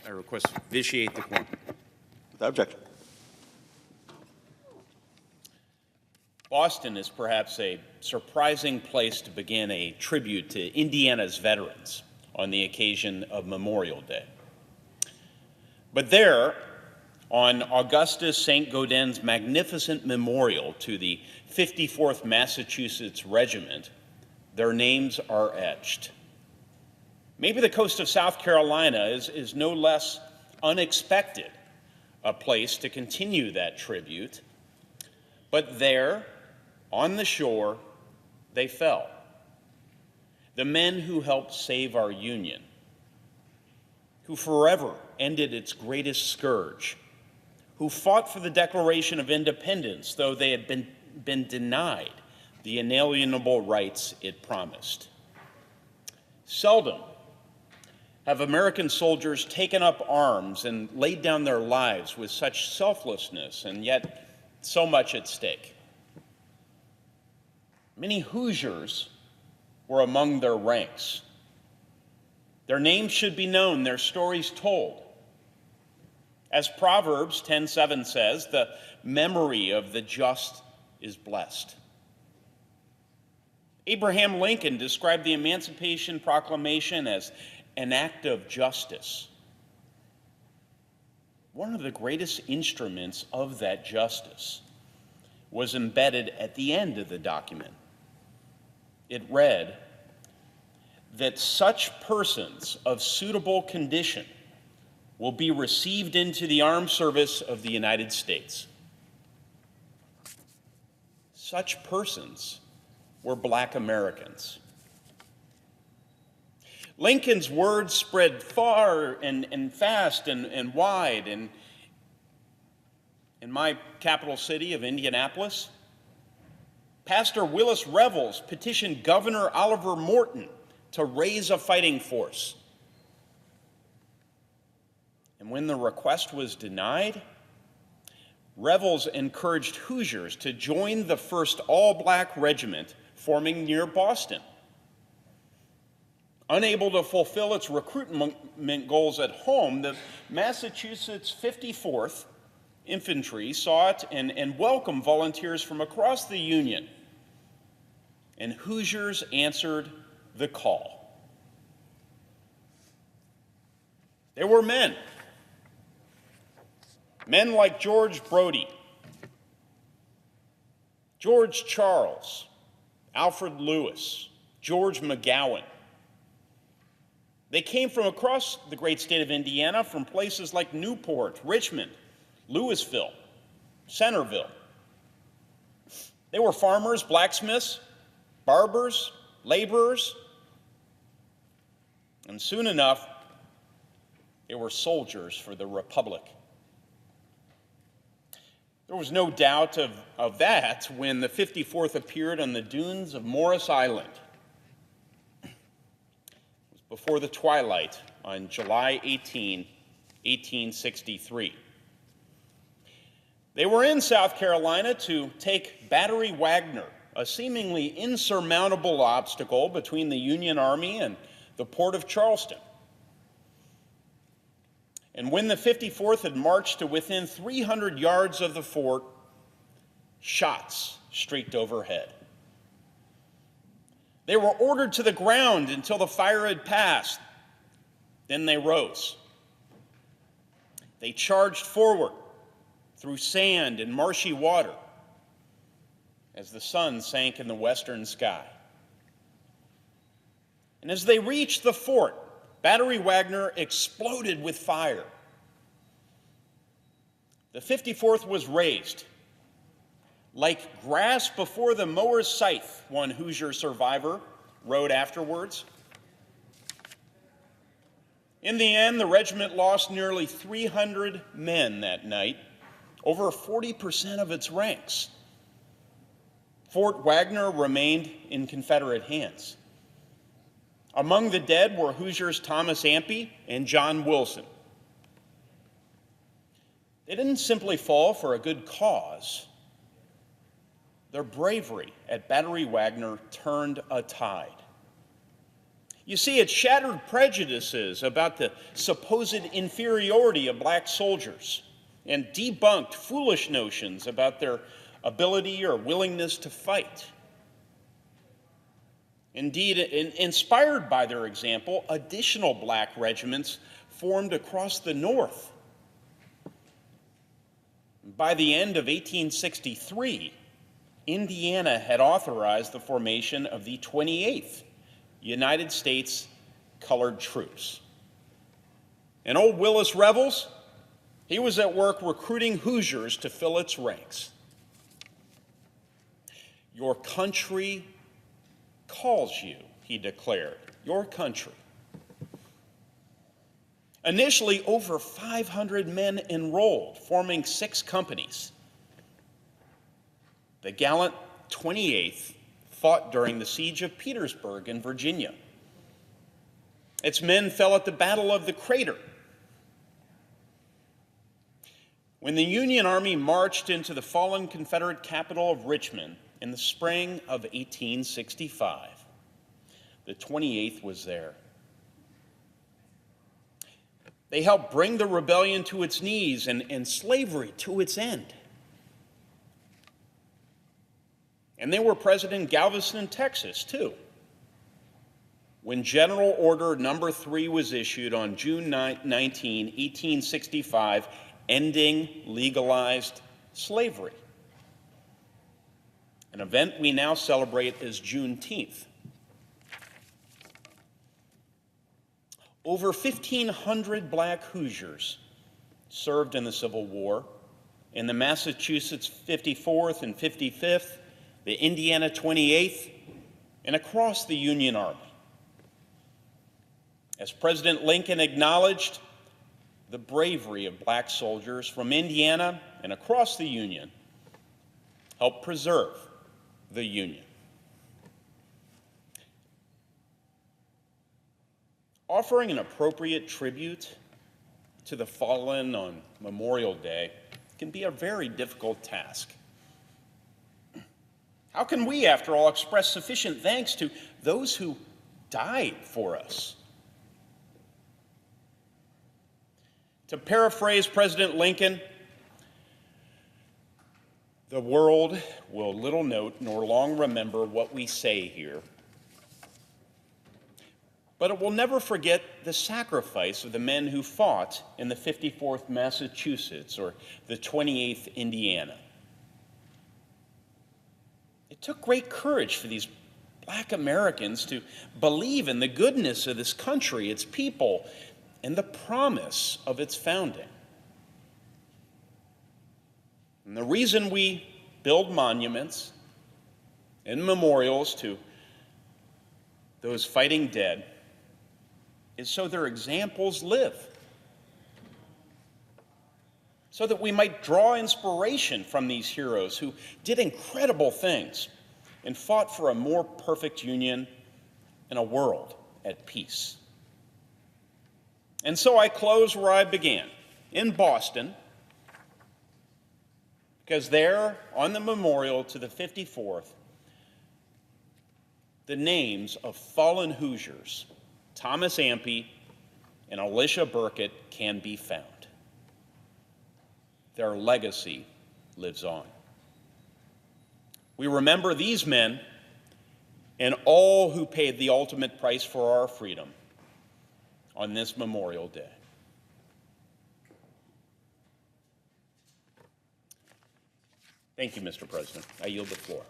I request to vitiate the quorum. Without objection. Boston is perhaps a surprising place to begin a tribute to Indiana's veterans on the occasion of Memorial Day. But there, on Augustus St. Gaudens's magnificent memorial to the 54th Massachusetts Regiment, their names are etched. Maybe the coast of South Carolina is no less unexpected a place to continue that tribute, but there, on the shore, they fell. The men who helped save our Union, who forever ended its greatest scourge, who fought for the Declaration of Independence, though they had been denied the inalienable rights it promised. Seldom have American soldiers taken up arms and laid down their lives with such selflessness and yet so much at stake. Many Hoosiers were among their ranks. Their names should be known, their stories told. As Proverbs 10:7 says, the memory of the just is blessed. Abraham Lincoln described the Emancipation Proclamation as an act of justice. One of the greatest instruments of that justice was embedded at the end of the document. It read that such persons of suitable condition will be received into the armed service of the United States. Such persons were Black Americans. Lincoln's words spread far and fast and wide. And in my capital city of Indianapolis, Pastor Willis Revels petitioned Governor Oliver Morton to raise a fighting force. And when the request was denied, Revels encouraged Hoosiers to join the first all-Black regiment forming near Boston. Unable to fulfill its recruitment goals at home, the Massachusetts 54th Infantry sought and welcomed volunteers from across the Union, and Hoosiers answered the call. There were men like George Brody, George Charles, Alfred Lewis, George McGowan. They came from across the great state of Indiana, from places like Newport, Richmond, Louisville, Centerville. They were farmers, blacksmiths, barbers, laborers, and soon enough, they were soldiers for the Republic. There was no doubt of that when the 54th appeared on the dunes of Morris Island. It was before the twilight on July 18, 1863. They were in South Carolina to take Battery Wagner, a seemingly insurmountable obstacle between the Union Army and the port of Charleston. And when the 54th had marched to within 300 yards of the fort, shots streaked overhead. They were ordered to the ground until the fire had passed. Then they rose. They charged forward through sand and marshy water as the sun sank in the western sky. And as they reached the fort, Battery Wagner exploded with fire. The 54th was razed. Like grass before the mower's scythe, one Hoosier survivor wrote afterwards. In the end, the regiment lost nearly 300 men that night, over 40% of its ranks. Fort Wagner remained in Confederate hands. Among the dead were Hoosiers Thomas Ampey and John Wilson. They didn't simply fall for a good cause. Their bravery at Battery Wagner turned a tide. You see, it shattered prejudices about the supposed inferiority of black soldiers and debunked foolish notions about their ability or willingness to fight. Indeed, inspired by their example, additional black regiments formed across the North. By the end of 1863, Indiana had authorized the formation of the 28th United States Colored Troops. And old Willis Revels, he was at work recruiting Hoosiers to fill its ranks. Your country calls you, he declared, your country. Initially, over 500 men enrolled, forming 6 companies. The gallant 28th fought during the siege of Petersburg in Virginia. Its men fell at the Battle of the Crater. When the Union Army marched into the fallen Confederate capital of Richmond in the spring of 1865, the 28th was there. They helped bring the rebellion to its knees and slavery to its end. And they were present in Galveston, Texas, too, when General Order Number 3 was issued on June 19, 1865, ending legalized slavery, an event we now celebrate as Juneteenth. Over 1,500 black Hoosiers served in the Civil War in the Massachusetts 54th and 55th, the Indiana 28th, and across the Union Army. As President Lincoln acknowledged, the bravery of black soldiers from Indiana and across the Union helped preserve the Union. Offering an appropriate tribute to the fallen on Memorial Day can be a very difficult task. How can we, after all, express sufficient thanks to those who died for us? To paraphrase President Lincoln, the world will little note nor long remember what we say here, but it will never forget the sacrifice of the men who fought in the 54th Massachusetts or the 28th Indiana. It took great courage for these black Americans to believe in the goodness of this country, its people, and the promise of its founding. And the reason we build monuments and memorials to those fighting dead is so their examples live, so that we might draw inspiration from these heroes who did incredible things and fought for a more perfect union and a world at peace. And so I close where I began, in Boston, because there, on the memorial to the 54th, the names of fallen Hoosiers, Thomas Ampey and Alicia Burkett, can be found. Their legacy lives on. We remember these men and all who paid the ultimate price for our freedom on this Memorial Day. Thank you, Mr. President. I yield the floor.